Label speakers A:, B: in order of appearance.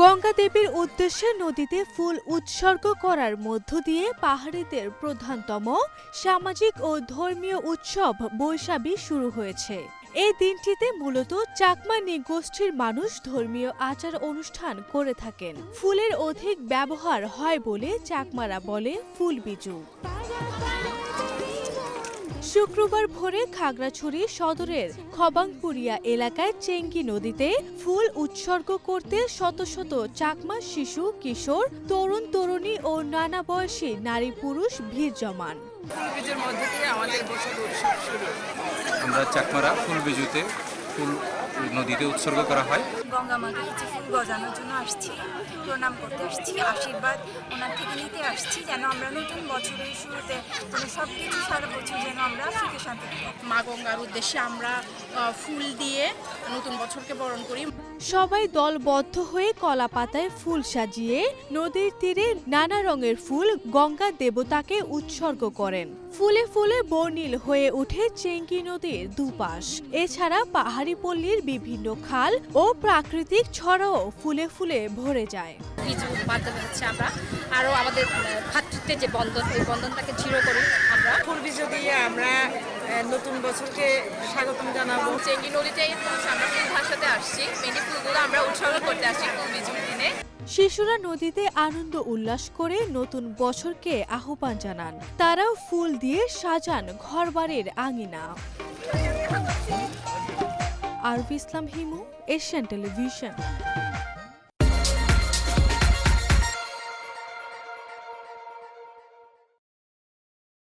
A: গঙ্গা দেবীর উদ্দেশ্যে নদীতে ফুল উৎসর্গ করার মধ্য দিয়ে পাহাড়িদের প্রধানতম সামাজিক ও ধর্মীয় উৎসব বৈশাখী শুরু হয়েছে। এই দিনটিতে মূলত চাকমা নৃগোষ্ঠীর মানুষ ধর্মীয় আচার অনুষ্ঠান করে থাকেন। ফুলের অধিক ব্যবহার হয় বলে চাকমারা বলে ফুলবিজু। শুক্রবার ভোরে খাগড়াছড়ি সদরের খবাংপুরিয়া এলাকায় চেঙ্গি নদীতে ফুল উৎসর্গ করতে শত শত চাকমা শিশু, কিশোর, তরুণ তরুণী ও নানা বয়সী নারী পুরুষ ভিড় জমান।
B: ফুলবিজুর মধ্যে দিয়ে আমাদের বৈশাখ উৎসব শুরু।
C: আমরা চাকমারা ফুলবিজুতে ফুল নদীতে উৎসর্গ করা হয়।
D: গঙ্গা মাকে ফুল গজানোর জন্য আসছি, প্রণাম করতে আসছি, আশীর্বাদ ওনার থেকে নিতে আসছি, যেন আমরা নতুন বছরের শুরুতে সবকিছু সারা বছর যেন আমরা সুখে শান্তিতে
B: মা গঙ্গার উদ্দেশ্যে আমরা ফুল দিয়ে নতুন বছরকে বরণ করি।
A: সবাই দলবদ্ধ হয়ে কলা পাতায় ফুল সাজিয়ে নদীর তীরে নানা রঙের ফুল গঙ্গা দেবতাকে উৎসর্গ করেন। ফুলে ফুলে বর্ণিল হয়ে ওঠে চেঙ্গি নদীর দুপাশ। এছাড়া পাহাড়ি পল্লীর বিভিন্ন খাল ও প্রাকৃতিক ছড়াও ফুলে ফুলে ভরে যায়।
E: বিজুর মাধ্যমে হচ্ছে আমরা আরো আমাদের ভ্রাতৃত্বের যে বন্ধন, ওই বন্ধনটাকে দৃঢ় করি। আমরা
B: ফুলবিজু দিয়ে আমরা নতুন বছরকে স্বাগতম জানাবো।
E: চেঙ্গি নদীতে আমরা ফুল ভাসাতে আসছি, মেনে ফুলগুলো আমরা উৎসর্গ করতে আসছি ফুলবিজুর দিনে।
A: শিশুরা নদীতে আনন্দ উল্লাস করে নতুন বছরকে আহ্বান জানান। তারাও ফুল দিয়ে সাজান ঘরবাড়ির আঙিনা। আরবি ইসলাম হিমু, এশিয়ান টেলিভিশন।